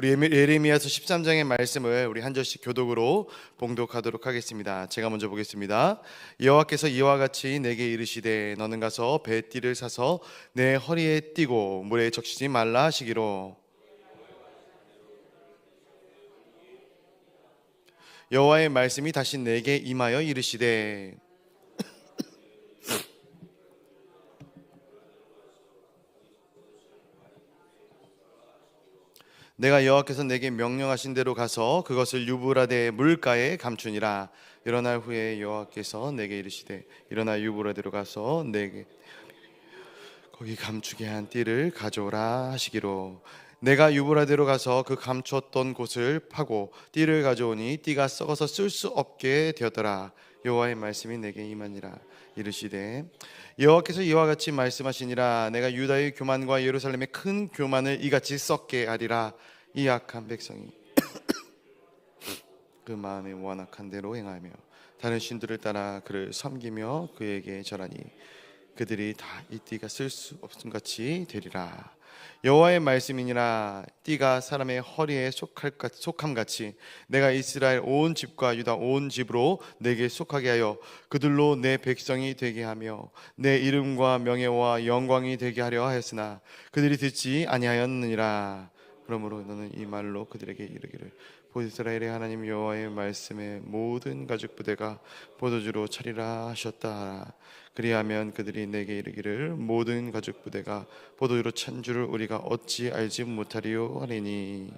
우리 예레미야서 13장의 말씀을 우리 한 절씩 교독으로 봉독하도록 하겠습니다. 제가 먼저 보겠습니다. 여호와께서 이와 같이 내게 이르시되 너는 가서 배띠를 사서 내 허리에 띠고 물에 적시지 말라 하시기로. 여호와의 말씀이 다시 내게 임하여 이르시되 내가 여호와께서 내게 명령하신 대로 가서 그것을 유브라데 물가에 감추니라. 여러 날 후에 여호와께서 내게 이르시되 일어나 유브라데로 가서 내게 거기 감추게 한 띠를 가져오라 하시기로. 내가 유브라데로 가서 그 감추었던 곳을 파고 띠를 가져오니 띠가 썩어서 쓸 수 없게 되었더라. 여호와의 말씀이 내게 임하니라. 이르시되 여호와께서 이와 같이 말씀하시니라. 내가 유다의 교만과 예루살렘의 큰 교만을 이같이 썩게 하리라. 이 악한 백성이 그 마음에 완악한 대로 행하며 다른 신들을 따라 그를 섬기며 그에게 절하니 그들이 다 이 띠가 쓸 수 없음 같이 되리라. 여호와의 말씀이니라. 띠가 사람의 허리에 속함같이 내가 이스라엘 온 집과 유다 온 집으로 내게 속하게 하여 그들로 내 백성이 되게 하며 내 이름과 명예와 영광이 되게 하려 하였으나 그들이 듣지 아니하였느니라. 그러므로 너는 이 말로 그들에게 이르기를 이스라엘의 하나님 여호와의 말씀에 모든 가죽 부대가 포도주로 차리라 하셨다. 그리하면 그들이 내게 이르기를 모든 가죽 부대가 포도주로 찬 줄을 우리가 어찌 알지 못하리요 하리니.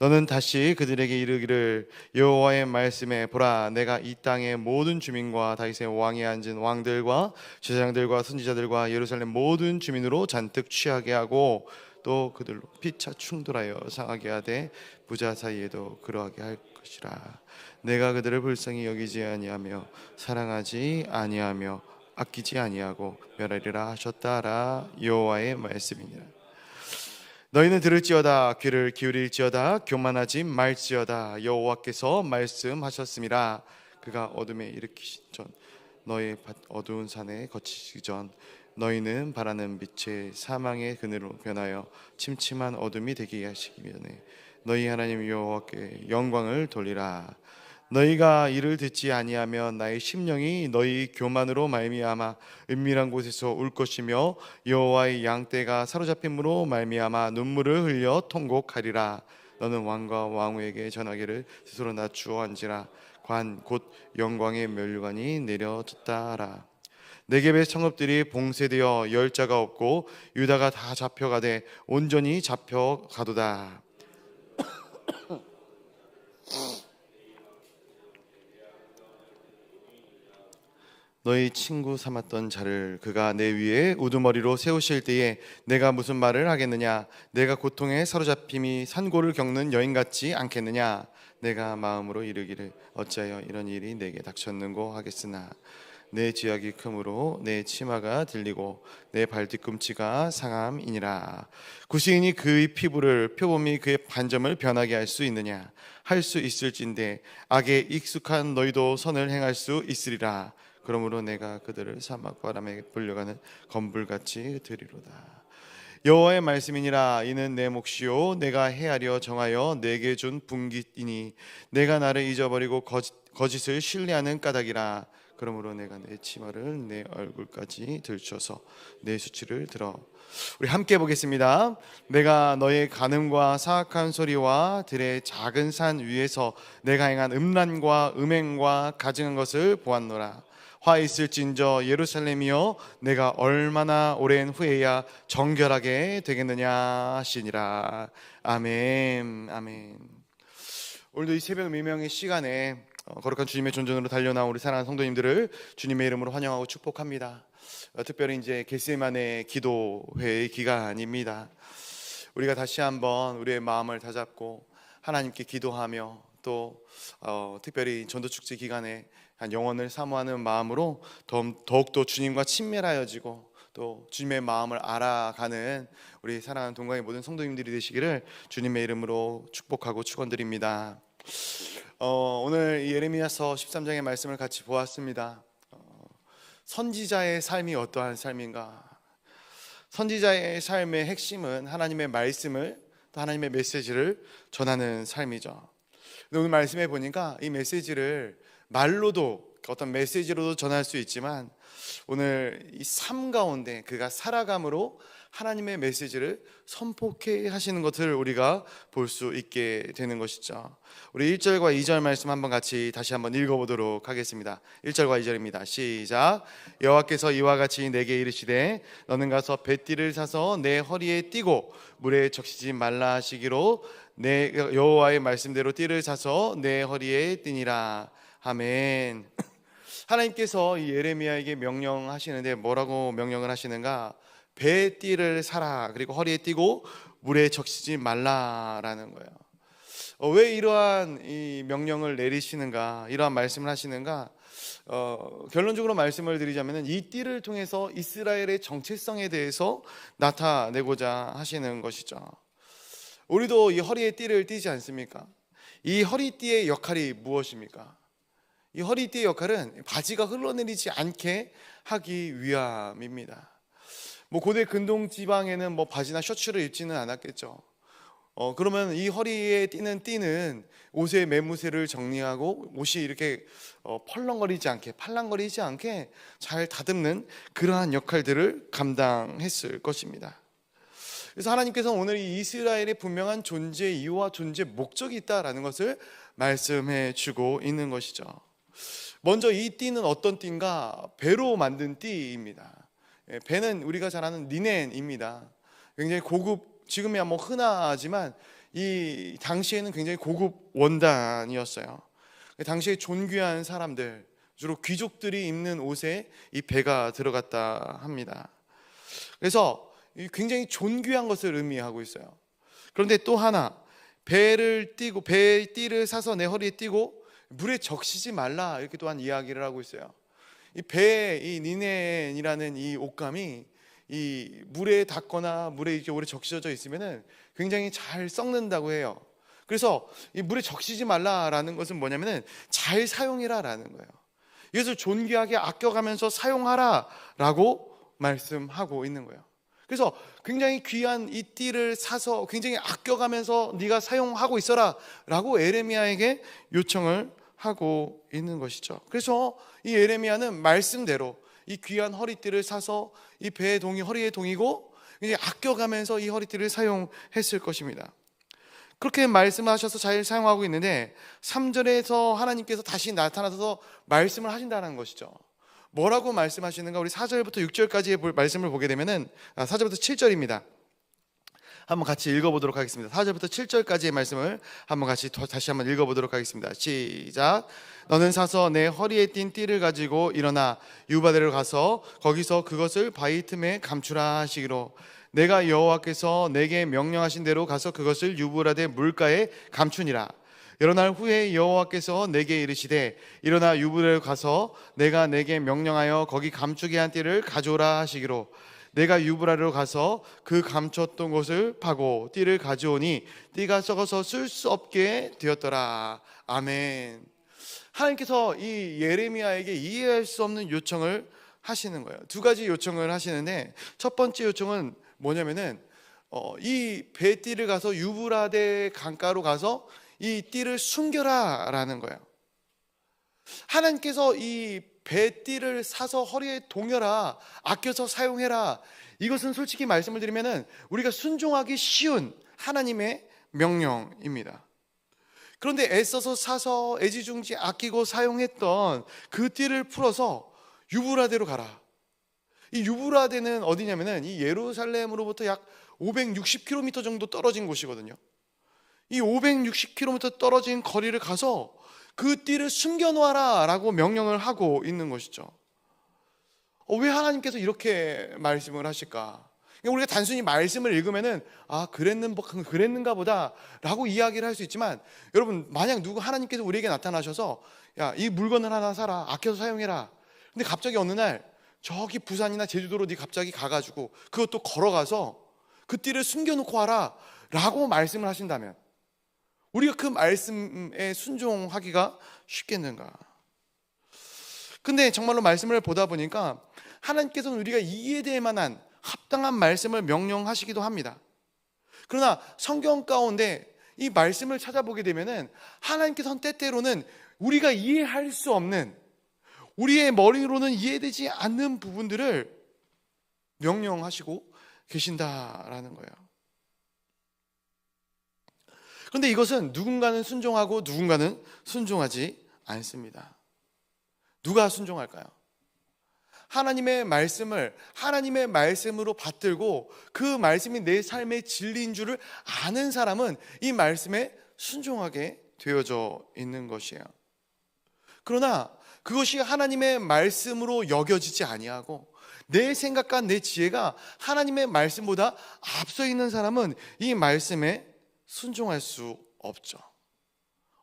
너는 다시 그들에게 이르기를 여호와의 말씀에 보라 내가 이 땅의 모든 주민과 다윗의 왕에 앉은 왕들과 제사장들과 선지자들과 예루살렘 모든 주민으로 잔뜩 취하게 하고 또 그들로 피차 충돌하여 상하게 하되 부자 사이에도 그러하게 할 것이라. 내가 그들을 불쌍히 여기지 아니하며 사랑하지 아니하며 아끼지 아니하고 멸하리라 하셨다라. 여호와의 말씀이니라. 너희는 들을지어다 귀를 기울일지어다 교만하지 말지어다. 여호와께서 말씀하셨음이라. 그가 어둠에 일으키신 전 너희 어두운 산에 거치시기 전 너희는 바라는 빛의 사망의 그늘로 변하여 침침한 어둠이 되게 하시기 전에 너희 하나님 여호와께 영광을 돌리라. 너희가 이를 듣지 아니하면 나의 심령이 너희 교만으로 말미암아 은밀한 곳에서 울 것이며 여호와의 양떼가 사로잡힘으로 말미암아 눈물을 흘려 통곡하리라. 너는 왕과 왕후에게 전하기를 스스로 낮추어 앉으라. 관 곧 영광의 면류관이 내려졌다라. 네겝의 성읍들이 봉쇄되어 열자가 없고 유다가 다 잡혀가되 온전히 잡혀가도다. 너희 친구 삼았던 자를 그가 내 위에 우두머리로 세우실 때에 내가 무슨 말을 하겠느냐. 내가 고통에 사로잡힘이 산고를 겪는 여인 같지 않겠느냐. 내가 마음으로 이르기를 어찌하여 이런 일이 내게 닥쳤는고 하겠으나 내 죄악이 크므로 내 치마가 들리고 내 발뒤꿈치가 상함이니라. 구시인이 그의 피부를 표범이 그의 반점을 변하게 할 수 있느냐. 할 수 있을진데 악에 익숙한 너희도 선을 행할 수 있으리라. 그러므로 내가 그들을 사막 바람에 불려가는 검불같이 들이로다. 여호와의 말씀이니라. 이는 내 몫이요 내가 헤아려 정하여 내게 준 분깃이니 내가 나를 잊어버리고 거짓을 신뢰하는 까닭이라. 그러므로 내가 내 치마를 내 얼굴까지 들춰서 내 수치를 들어. 우리 함께 보겠습니다. 내가 너의 간음과 사악한 소리와 들의 작은 산 위에서 내가 행한 음란과 음행과 가증한 것을 보았노라. 화 있을진저 예루살렘이여 내가 얼마나 오랜 후에야 정결하게 되겠느냐 하시니라. 아멘. 아멘. 오늘도 이 새벽 미명의 시간에 거룩한 주님의 존전으로 달려나온 우리 사랑하는 성도님들을 주님의 이름으로 환영하고 축복합니다. 특별히 이제 겟세마네 기도회의 기간입니다. 우리가 다시 한번 우리의 마음을 다잡고 하나님께 기도하며 또 특별히 전도축제 기간에 한 영혼을 사모하는 마음으로 더욱더 주님과 친밀하여지고 또 주님의 마음을 알아가는 우리 사랑하는 동강의 모든 성도님들이 되시기를 주님의 이름으로 축복하고 축원드립니다. 오늘 예레미야서 13장의 말씀을 같이 보았습니다. 선지자의 삶이 어떠한 삶인가? 선지자의 삶의 핵심은 하나님의 말씀을 또 하나님의 메시지를 전하는 삶이죠. 근데 오늘 말씀해 보니까 이 메시지를 말로도 어떤 메시지로도 전할 수 있지만 오늘 이 삶 가운데 그가 살아감으로 하나님의 메시지를 선포케 하시는 것을 우리가 볼 수 있게 되는 것이죠. 우리 1절과 2절 말씀 한번 같이 다시 한번 읽어보도록 하겠습니다. 1절과 2절입니다. 시작. 여호와께서 이와 같이 내게 이르시되 너는 가서 뱃띠를 사서 내 허리에 띠고 물에 적시지 말라 하시기로 내 여호와의 말씀대로 띠를 사서 내 허리에 띠니라. 아멘. 하나님께서 이 예레미야에게 명령하시는데 뭐라고 명령을 하시는가? 배에 띠를 사라, 그리고 허리에 띠고 물에 적시지 말라라는 거예요. 왜 이러한 이 명령을 내리시는가, 이러한 말씀을 하시는가? 결론적으로 말씀을 드리자면 이 띠를 통해서 이스라엘의 정체성에 대해서 나타내고자 하시는 것이죠. 우리도 이 허리에 띠를 띠지 않습니까? 이 허리띠의 역할이 무엇입니까? 이 허리띠의 역할은 바지가 흘러내리지 않게 하기 위함입니다. 고대 근동 지방에는 바지나 셔츠를 입지는 않았겠죠. 그러면 이 허리에 띠는 띠는 옷의 매무새를 정리하고 옷이 이렇게 펄렁거리지 않게, 팔랑거리지 않게 잘 다듬는 그러한 역할들을 감당했을 것입니다. 그래서 하나님께서 오늘 이 이스라엘의 분명한 존재 이유와 존재 목적이 있다라는 것을 말씀해 주고 있는 것이죠. 먼저 이 띠는 어떤 띠인가? 배로 만든 띠입니다. 배는 우리가 잘 아는 리넨입니다. 굉장히 고급, 지금이야 흔하지만 이 당시에는 굉장히 고급 원단이었어요. 당시에 존귀한 사람들, 주로 귀족들이 입는 옷에 이 배가 들어갔다 합니다. 그래서 굉장히 존귀한 것을 의미하고 있어요. 그런데 또 하나, 배를 띠고 배의 띠를 사서 내 허리에 띠고 물에 적시지 말라, 이렇게 또한 이야기를 하고 있어요. 이 배에 이 리넨이라는 이 옷감이 이 물에 닿거나 물에 이렇게 오래 적셔져 있으면은 굉장히 잘 썩는다고 해요. 그래서 이 물에 적시지 말라라는 것은 뭐냐면은 잘 사용해라라는 거예요. 이것을 존귀하게 아껴가면서 사용하라라고 말씀하고 있는 거예요. 그래서 굉장히 귀한 이 띠를 사서 굉장히 아껴가면서 네가 사용하고 있어라라고 예레미야에게 요청을 하고 있는 것이죠. 그래서 이 예레미야는 말씀대로 이 귀한 허리띠를 사서 이 배에 허리에 동이고 이제 아껴가면서 이 허리띠를 사용했을 것입니다. 그렇게 말씀하셔서 잘 사용하고 있는데 3절에서 하나님께서 다시 나타나서 말씀을 하신다는 것이죠. 뭐라고 말씀하시는가? 우리 4절부터 6절까지의 말씀을 보게 되면은 4절부터 7절입니다. 한번 같이 읽어보도록 하겠습니다. 4절부터 7절까지의 말씀을 한번 같이 다시 한번 읽어보도록 하겠습니다. 시작. 너는 사서 내 허리에 띈 띠를 가지고 일어나 유바데로 가서 거기서 그것을 바위 틈에 감추라 하시기로 내가 여호와께서 내게 명령하신 대로 가서 그것을 유브라데 물가에 감추니라. 여러 날 후에 여호와께서 내게 이르시되 일어나 유브라데로 가서 내가 내게 명령하여 거기 감추게 한 띠를 가져오라 하시기로 내가 유브라데로 가서 그 감췄던 곳을 파고 띠를 가져오니 띠가 썩어서 쓸 수 없게 되었더라. 아멘. 하나님께서 이 예레미야에게 이해할 수 없는 요청을 하시는 거예요. 두 가지 요청을 하시는데 첫 번째 요청은 뭐냐면은 이 배띠를 가서 유브라데 강가로 가서 이 띠를 숨겨라라는 거예요. 하나님께서 이 배띠를 사서 허리에 동여라, 아껴서 사용해라. 이것은 솔직히 말씀을 드리면은 우리가 순종하기 쉬운 하나님의 명령입니다. 그런데 애써서 사서 애지중지 아끼고 사용했던 그 띠를 풀어서 유브라데로 가라. 이 유브라데는 어디냐면은 이 예루살렘으로부터 약 560km 정도 떨어진 곳이거든요. 이 560km 떨어진 거리를 가서 그 띠를 숨겨놓아라 라고 명령을 하고 있는 것이죠. 왜 하나님께서 이렇게 말씀을 하실까? 우리가 단순히 말씀을 읽으면은 그랬는가 보다 라고 이야기를 할 수 있지만, 여러분 만약 하나님께서 우리에게 나타나셔서 야, 이 물건을 하나 사라, 아껴서 사용해라. 근데 갑자기 어느 날 저기 부산이나 제주도로 네 갑자기 가가지고 그것도 걸어가서 그 띠를 숨겨놓고 와라 라고 말씀을 하신다면 우리가 그 말씀에 순종하기가 쉽겠는가? 근데 정말로 말씀을 보다 보니까 하나님께서는 우리가 이해될 만한 합당한 말씀을 명령하시기도 합니다. 그러나 성경 가운데 이 말씀을 찾아보게 되면은 하나님께서는 때때로는 우리가 이해할 수 없는, 우리의 머리로는 이해되지 않는 부분들을 명령하시고 계신다라는 거예요. 그런데 이것은 누군가는 순종하고 누군가는 순종하지 않습니다. 누가 순종할까요? 하나님의 말씀을 하나님의 말씀으로 받들고 그 말씀이 내 삶의 진리인 줄을 아는 사람은 이 말씀에 순종하게 되어져 있는 것이에요. 그러나 그것이 하나님의 말씀으로 여겨지지 아니하고 내 생각과 내 지혜가 하나님의 말씀보다 앞서 있는 사람은 이 말씀에 순종할 수 없죠.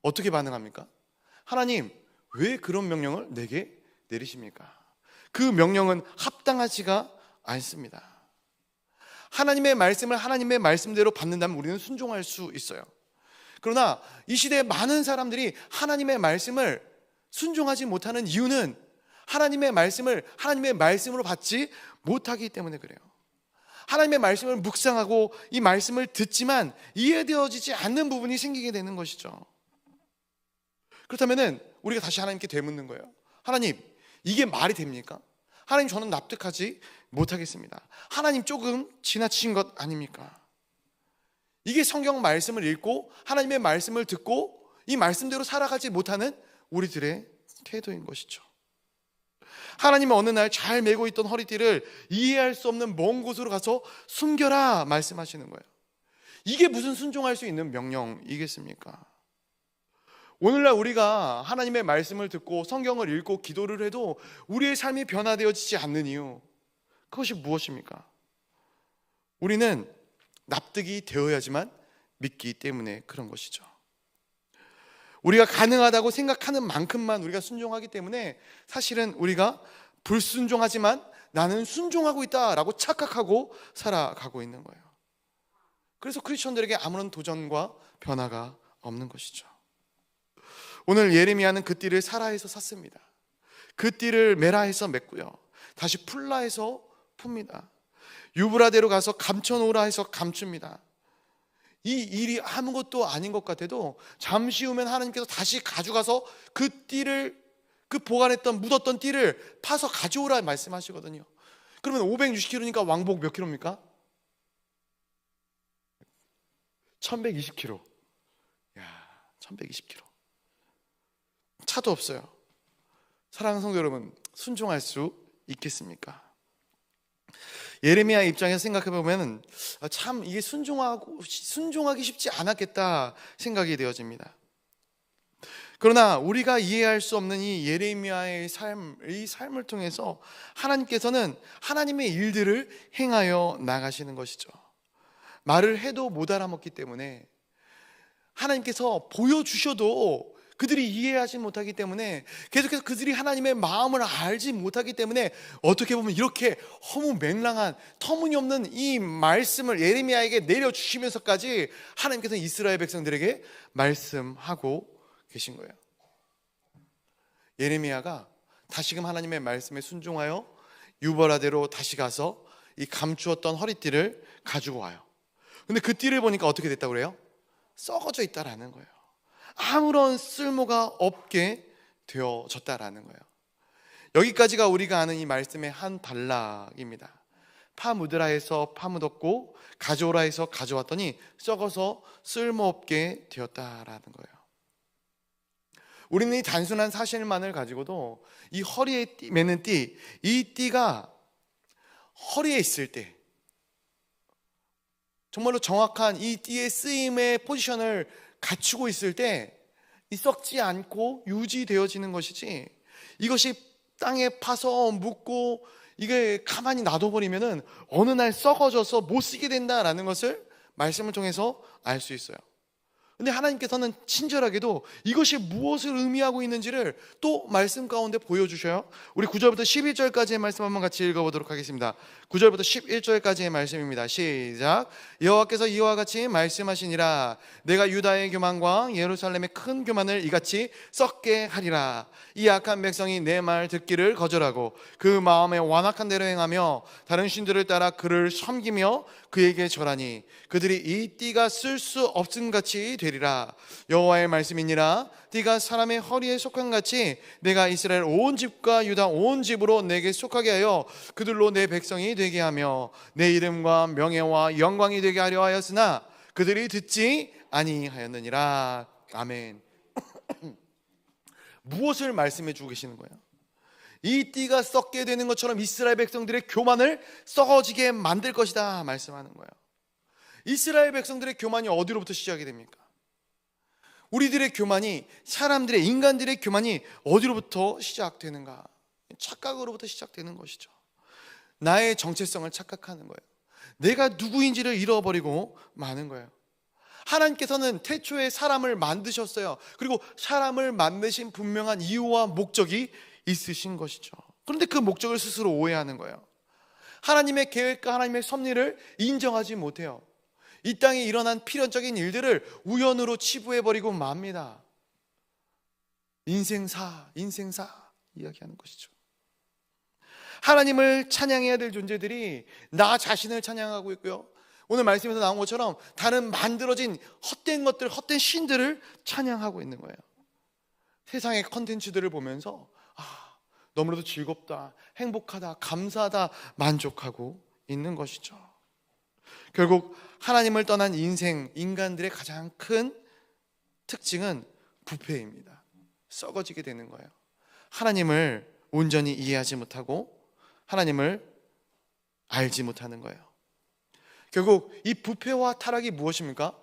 어떻게 반응합니까? 하나님, 왜 그런 명령을 내게 내리십니까? 그 명령은 합당하지가 않습니다. 하나님의 말씀을 하나님의 말씀대로 받는다면 우리는 순종할 수 있어요. 그러나 이 시대에 많은 사람들이 하나님의 말씀을 순종하지 못하는 이유는 하나님의 말씀을 하나님의 말씀으로 받지 못하기 때문에 그래요. 하나님의 말씀을 묵상하고 이 말씀을 듣지만 이해되어지지 않는 부분이 생기게 되는 것이죠. 그렇다면 우리가 다시 하나님께 되묻는 거예요. 하나님, 이게 말이 됩니까? 하나님, 저는 납득하지 못하겠습니다. 하나님, 조금 지나친 것 아닙니까? 이게 성경 말씀을 읽고 하나님의 말씀을 듣고 이 말씀대로 살아가지 못하는 우리들의 태도인 것이죠. 하나님은 어느 날 잘 메고 있던 허리띠를 이해할 수 없는 먼 곳으로 가서 숨겨라 말씀하시는 거예요. 이게 무슨 순종할 수 있는 명령이겠습니까? 오늘날 우리가 하나님의 말씀을 듣고 성경을 읽고 기도를 해도 우리의 삶이 변화되어지지 않는 이유, 그것이 무엇입니까? 우리는 납득이 되어야지만 믿기 때문에 그런 것이죠. 우리가 가능하다고 생각하는 만큼만 우리가 순종하기 때문에 사실은 우리가 불순종하지만 나는 순종하고 있다라고 착각하고 살아가고 있는 거예요. 그래서 크리스천들에게 아무런 도전과 변화가 없는 것이죠. 오늘 예레미야는 그 띠를 사라에서 샀습니다. 그 띠를 메라에서 맸고요, 다시 풀라에서 풉니다. 유브라데로 가서 감춰놓으라 해서 감춥니다. 이 일이 아무것도 아닌 것 같아도 잠시 후면 하나님께서 다시 가져가서 그 띠를, 그 보관했던 묻었던 띠를 파서 가져오라 말씀하시거든요. 그러면 560kg니까 왕복 몇 킬로입니까? 1120kg. 야, 1120kg. 차도 없어요. 사랑하는 성도 여러분, 순종할 수 있겠습니까? 예레미야 입장에서 생각해보면 참 이게 순종하기 쉽지 않았겠다 생각이 되어집니다. 그러나 우리가 이해할 수 없는 이 예레미야의 이 삶을 통해서 하나님께서는 하나님의 일들을 행하여 나가시는 것이죠. 말을 해도 못 알아먹기 때문에 하나님께서 보여주셔도 그들이 이해하지 못하기 때문에, 계속해서 그들이 하나님의 마음을 알지 못하기 때문에 어떻게 보면 이렇게 허무맹랑한 터무니없는 이 말씀을 예레미야에게 내려주시면서까지 하나님께서는 이스라엘 백성들에게 말씀하고 계신 거예요. 예레미야가 다시금 하나님의 말씀에 순종하여 유버라데로 다시 가서 이 감추었던 허리띠를 가지고 와요. 근데 그 띠를 보니까 어떻게 됐다고 그래요? 썩어져 있다라는 거예요. 아무런 쓸모가 없게 되어졌다라는 거예요. 여기까지가 우리가 아는 이 말씀의 한 단락입니다. 파묻으라 해서 파묻었고 가져오라 해서 가져왔더니 썩어서 쓸모없게 되었다라는 거예요. 우리는 이 단순한 사실만을 가지고도 이 허리에 매는 띠, 이 띠가 허리에 있을 때 정말로 정확한 이 띠의 쓰임의 포지션을 갖추고 있을 때 이 썩지 않고 유지되어지는 것이지, 이것이 땅에 파서 묻고 이게 가만히 놔둬버리면은 어느 날 썩어져서 못 쓰게 된다라는 것을 말씀을 통해서 알 수 있어요. 근데 하나님께서는 친절하게도 이것이 무엇을 의미하고 있는지를 또 말씀 가운데 보여주셔요. 우리 9절부터 11절까지의 말씀 한번 같이 읽어보도록 하겠습니다. 9절부터 11절까지의 말씀입니다. 시작. 여호와께서 이와 같이 말씀하시니라. 내가 유다의 교만과 예루살렘의 큰 교만을 이같이 썩게 하리라. 이 악한 백성이 내 말 듣기를 거절하고 그 마음에 완악한 대로 행하며 다른 신들을 따라 그를 섬기며 그에게 절하니 그들이 이 띠가 쓸 수 없음같이 되리라. 여호와의 말씀이니라. 띠가 사람의 허리에 속한 같이 내가 이스라엘 온 집과 유다 온 집으로 내게 속하게 하여 그들로 내 백성이 되게 하며 내 이름과 명예와 영광이 되게 하려 하였으나 그들이 듣지 아니하였느니라. 아멘. 무엇을 말씀해 주고 계시는 거예요? 이 띠가 썩게 되는 것처럼 이스라엘 백성들의 교만을 썩어지게 만들 것이다 말씀하는 거예요. 이스라엘 백성들의 교만이 어디로부터 시작이 됩니까? 우리들의 교만이, 사람들의, 인간들의 교만이 어디로부터 시작되는가? 착각으로부터 시작되는 것이죠. 나의 정체성을 착각하는 거예요. 내가 누구인지를 잃어버리고 마는 거예요. 하나님께서는 태초에 사람을 만드셨어요. 그리고 사람을 만드신 분명한 이유와 목적이 있으신 것이죠. 그런데 그 목적을 스스로 오해하는 거예요. 하나님의 계획과 하나님의 섭리를 인정하지 못해요. 이 땅에 일어난 필연적인 일들을 우연으로 치부해버리고 맙니다. 인생사 이야기하는 것이죠. 하나님을 찬양해야 될 존재들이 나 자신을 찬양하고 있고요, 오늘 말씀에서 나온 것처럼 다른 만들어진 헛된 것들, 헛된 신들을 찬양하고 있는 거예요. 세상의 컨텐츠들을 보면서 너무나도 즐겁다, 행복하다, 감사하다, 만족하고 있는 것이죠. 결국 하나님을 떠난 인간들의 가장 큰 특징은 부패입니다. 썩어지게 되는 거예요. 하나님을 온전히 이해하지 못하고 하나님을 알지 못하는 거예요. 결국 이 부패와 타락이 무엇입니까?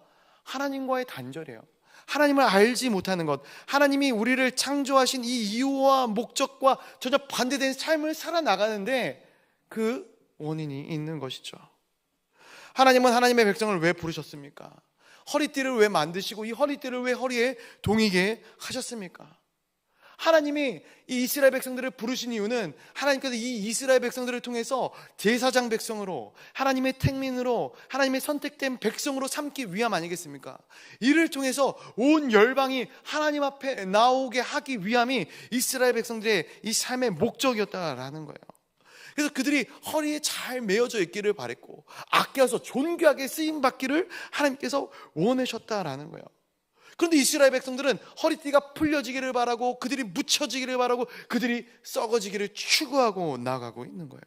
하나님과의 단절이에요. 하나님을 알지 못하는 것, 하나님이 우리를 창조하신 이 이유와 목적과 전혀 반대된 삶을 살아나가는데 그 원인이 있는 것이죠. 하나님은 하나님의 백성을 왜 부르셨습니까? 허리띠를 왜 만드시고 이 허리띠를 왜 허리에 동이게 하셨습니까? 하나님이 이 이스라엘 백성들을 부르신 이유는 하나님께서 이 이스라엘 백성들을 통해서 제사장 백성으로, 하나님의 택민으로, 하나님의 선택된 백성으로 삼기 위함 아니겠습니까? 이를 통해서 온 열방이 하나님 앞에 나오게 하기 위함이 이스라엘 백성들의 이 삶의 목적이었다라는 거예요. 그래서 그들이 허리에 잘 메어져 있기를 바랬고 아껴서 존귀하게 쓰임받기를 하나님께서 원하셨다라는 거예요. 그런데 이스라엘 백성들은 허리띠가 풀려지기를 바라고 그들이 묻혀지기를 바라고 그들이 썩어지기를 추구하고 나가고 있는 거예요.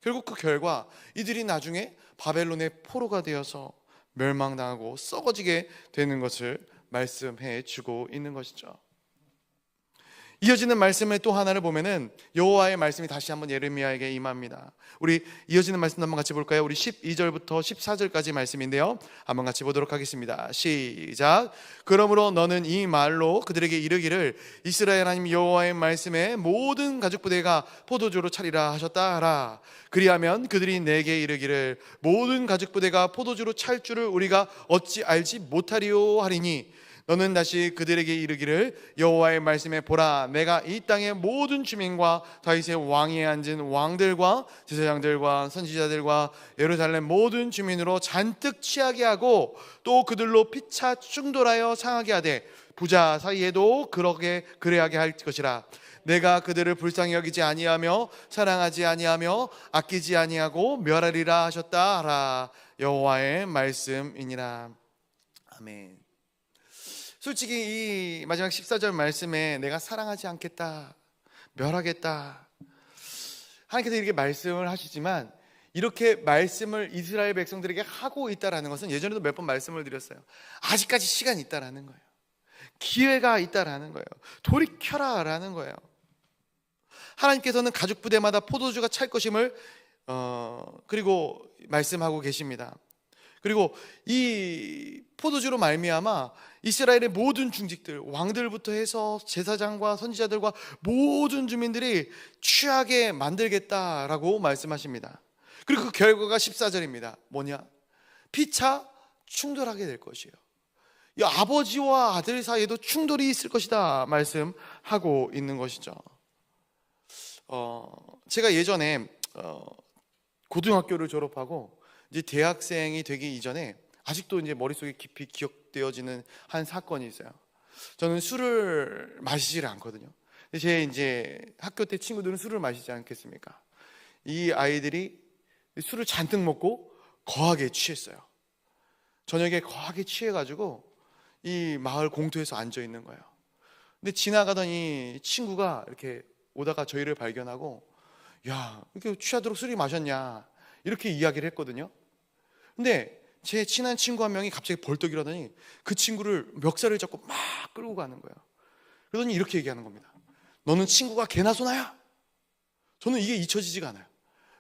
결국 그 결과 이들이 나중에 바벨론의 포로가 되어서 멸망당하고 썩어지게 되는 것을 말씀해 주고 있는 것이죠. 이어지는 말씀을 또 하나를 보면은 여호와의 말씀이 다시 한번 예레미야에게 임합니다. 우리 이어지는 말씀 한번 같이 볼까요? 우리 12절부터 14절까지 말씀인데요, 한번 같이 보도록 하겠습니다. 시작. 그러므로 너는 이 말로 그들에게 이르기를 이스라엘 하나님 여호와의 말씀에 모든 가죽 부대가 포도주로 차리라 하셨다 하라. 그리하면 그들이 내게 이르기를 모든 가죽 부대가 포도주로 찰 줄을 우리가 어찌 알지 못하리요 하리니 너는 다시 그들에게 이르기를 여호와의 말씀에 보라, 내가 이 땅의 모든 주민과 다윗의 왕위에 앉은 왕들과 제사장들과 선지자들과 예루살렘 모든 주민으로 잔뜩 취하게 하고 또 그들로 피차 충돌하여 상하게 하되 부자 사이에도 그래하게 할 것이라. 내가 그들을 불쌍히 여기지 아니하며 사랑하지 아니하며 아끼지 아니하고 멸하리라 하셨다 하라. 여호와의 말씀이니라. 아멘. 솔직히 이 마지막 14절 말씀에 내가 사랑하지 않겠다, 멸하겠다, 하나님께서 이렇게 말씀을 하시지만 이렇게 말씀을 이스라엘 백성들에게 하고 있다라는 것은 예전에도 몇 번 말씀을 드렸어요. 아직까지 시간이 있다라는 거예요. 기회가 있다라는 거예요. 돌이켜라라는 거예요. 하나님께서는 가죽 부대마다 포도주가 찰 것임을 그리고 말씀하고 계십니다. 그리고 이 포도주로 말미암아 이스라엘의 모든 중직들, 왕들부터 해서 제사장과 선지자들과 모든 주민들이 취하게 만들겠다라고 말씀하십니다. 그리고 그 결과가 14절입니다. 뭐냐? 피차 충돌하게 될 것이에요. 이 아버지와 아들 사이에도 충돌이 있을 것이다 말씀하고 있는 것이죠. 제가 예전에 고등학교를 졸업하고 이제 대학생이 되기 이전에 아직도 이제 머릿속에 깊이 기억되어지는 한 사건이 있어요. 저는 술을 마시질 않거든요. 제 이제 학교 때 친구들은 술을 마시지 않겠습니까? 이 아이들이 술을 잔뜩 먹고 거하게 취했어요. 저녁에 거하게 취해가지고 이 마을 공터에서 앉아 있는 거예요. 근데 지나가던 이 친구가 이렇게 오다가 저희를 발견하고, 야, 이렇게 취하도록 술이 마셨냐, 이렇게 이야기를 했거든요. 근데 제 친한 친구 한 명이 갑자기 벌떡 일어나더니 그 친구를 멱살을 잡고 막 끌고 가는 거예요. 그러더니 이렇게 얘기하는 겁니다. 너는 친구가 개나 소나야? 저는 이게 잊혀지지가 않아요.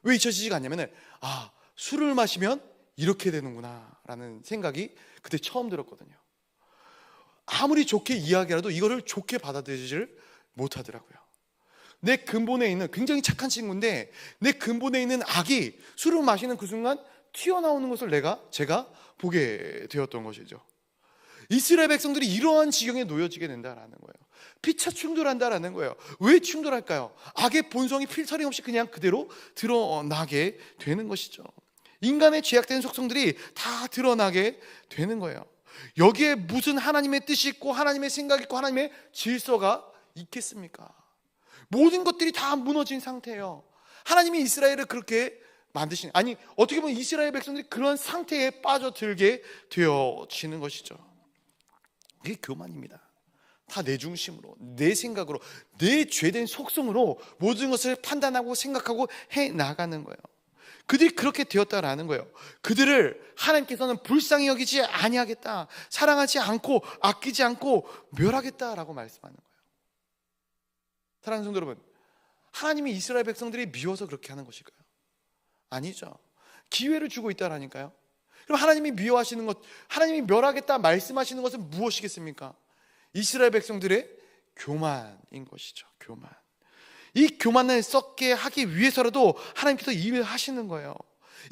왜 잊혀지지가 않냐면은, 아, 술을 마시면 이렇게 되는구나 라는 생각이 그때 처음 들었거든요. 아무리 좋게 이야기라도 이거를 좋게 받아들이지를 못하더라고요. 내 근본에 있는, 굉장히 착한 친구인데 내 근본에 있는 악이 술을 마시는 그 순간 튀어나오는 것을 제가 보게 되었던 것이죠. 이스라엘 백성들이 이러한 지경에 놓여지게 된다라는 거예요. 피차 충돌한다라는 거예요. 왜 충돌할까요? 악의 본성이 필터링 없이 그냥 그대로 드러나게 되는 것이죠. 인간의 죄악된 속성들이 다 드러나게 되는 거예요. 여기에 무슨 하나님의 뜻이 있고 하나님의 생각이 있고 하나님의 질서가 있겠습니까? 모든 것들이 다 무너진 상태예요. 하나님이 이스라엘을 그렇게 만드신, 아니 어떻게 보면 이스라엘 백성들이 그런 상태에 빠져들게 되어지는 것이죠. 이게 교만입니다. 다 내 중심으로, 내 생각으로, 내 죄된 속성으로 모든 것을 판단하고 생각하고 해나가는 거예요. 그들이 그렇게 되었다라는 거예요. 그들을 하나님께서는 불쌍히 여기지 아니하겠다, 사랑하지 않고 아끼지 않고 멸하겠다라고 말씀하는 거예요. 사랑하는 성도 여러분, 하나님이 이스라엘 백성들이 미워서 그렇게 하는 것일까요? 아니죠. 기회를 주고 있다라니까요. 그럼 하나님이 미워하시는 것, 하나님이 멸하겠다 말씀하시는 것은 무엇이겠습니까? 이스라엘 백성들의 교만인 것이죠. 교만. 이 교만을 썩게 하기 위해서라도 하나님께서 일을 하시는 거예요.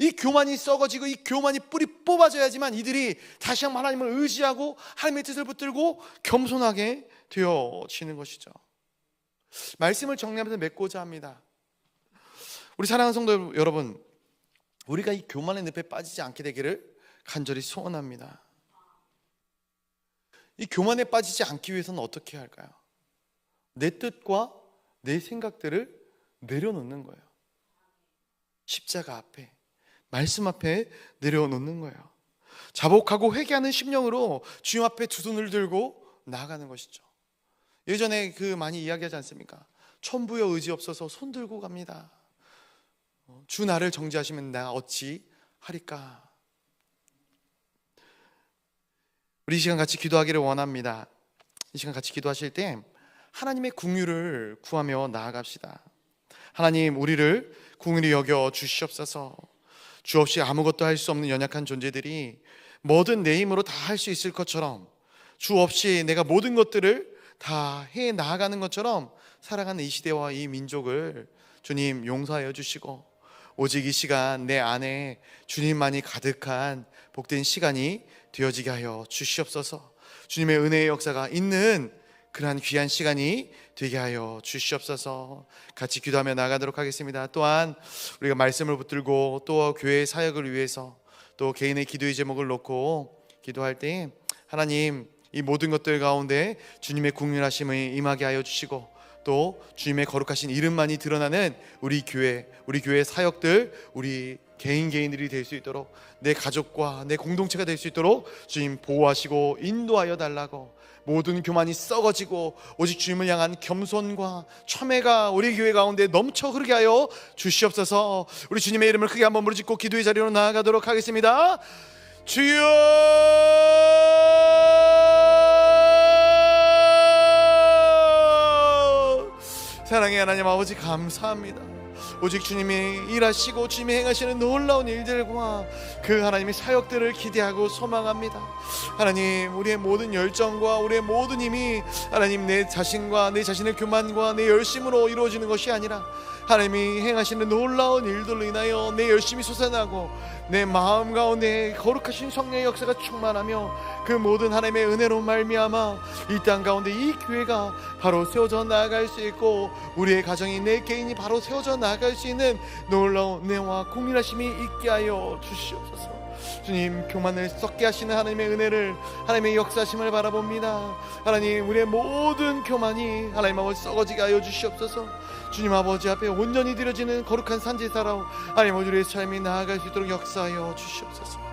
이 교만이 썩어지고 이 교만이 뿌리 뽑아져야지만 이들이 다시 한번 하나님을 의지하고 하나님의 뜻을 붙들고 겸손하게 되어지는 것이죠. 말씀을 정리하면서 맺고자 합니다. 우리 사랑하는 성도 여러분, 우리가 이 교만의 늪에 빠지지 않게 되기를 간절히 소원합니다. 이 교만에 빠지지 않기 위해서는 어떻게 해야 할까요? 내 뜻과 내 생각들을 내려놓는 거예요. 십자가 앞에, 말씀 앞에 내려놓는 거예요. 자복하고 회개하는 심령으로 주님 앞에 두 손을 들고 나아가는 것이죠. 예전에 많이 이야기하지 않습니까? 천부여 의지 없어서 손 들고 갑니다. 주 나를 정죄하시면 내가 어찌 하리까. 우리 이 시간 같이 기도하기를 원합니다. 이 시간 같이 기도하실 때 하나님의 긍휼을 구하며 나아갑시다. 하나님, 우리를 긍휼히 여겨 주시옵소서. 주 없이 아무것도 할 수 없는 연약한 존재들이 뭐든 내 힘으로 다 할 수 있을 것처럼, 주 없이 내가 모든 것들을 다 해 나아가는 것처럼 살아가는 이 시대와 이 민족을 주님 용서하여 주시고, 오직 이 시간 내 안에 주님만이 가득한 복된 시간이 되어지게 하여 주시옵소서. 주님의 은혜의 역사가 있는 그러한 귀한 시간이 되게 하여 주시옵소서. 같이 기도하며 나가도록 하겠습니다. 또한 우리가 말씀을 붙들고 또 교회의 사역을 위해서 또 개인의 기도의 제목을 놓고 기도할 때 하나님, 이 모든 것들 가운데 주님의 긍휼하심을 임하게 하여 주시고, 또 주님의 거룩하신 이름만이 드러나는 우리 교회 사역들, 우리 개인들이 될 수 있도록, 내 가족과 내 공동체가 될 수 있도록 주님 보호하시고 인도하여 달라고, 모든 교만이 썩어지고 오직 주님을 향한 겸손과 참회가 우리 교회 가운데 넘쳐 흐르게 하여 주시옵소서. 우리 주님의 이름을 크게 한번 부르짖고 기도의 자리로 나아가도록 하겠습니다. 주여, 사랑의 하나님 아버지, 감사합니다. 오직 주님이 일하시고 주님이 행하시는 놀라운 일들과 그 하나님의 사역들을 기대하고 소망합니다. 하나님, 우리의 모든 열정과 우리의 모든 힘이 하나님 내 자신과 내 자신의 교만과 내 열심으로 이루어지는 것이 아니라 하나님이 행하시는 놀라운 일들로 인하여 내 열심이 솟아나고 내 마음 가운데 거룩하신 성령의 역사가 충만하며 그 모든 하나님의 은혜로 말미암아 이 땅 가운데 이 교회가 바로 세워져 나아갈 수 있고 우리의 가정이 내 개인이 바로 세워져 나아갈 수 있는 놀라운 은혜와 공일하심이 있게 하여 주시옵소서. 주님, 교만을 썩게 하시는 하나님의 은혜를, 하나님의 역사심을 바라봅니다. 하나님, 우리의 모든 교만이 하나님 아버지 썩어지게 하여 주시옵소서. 주님 아버지 앞에 온전히 드려지는 거룩한 산제사로 하나님 아버지 우리의 삶이 나아갈 수 있도록 역사하여 주시옵소서.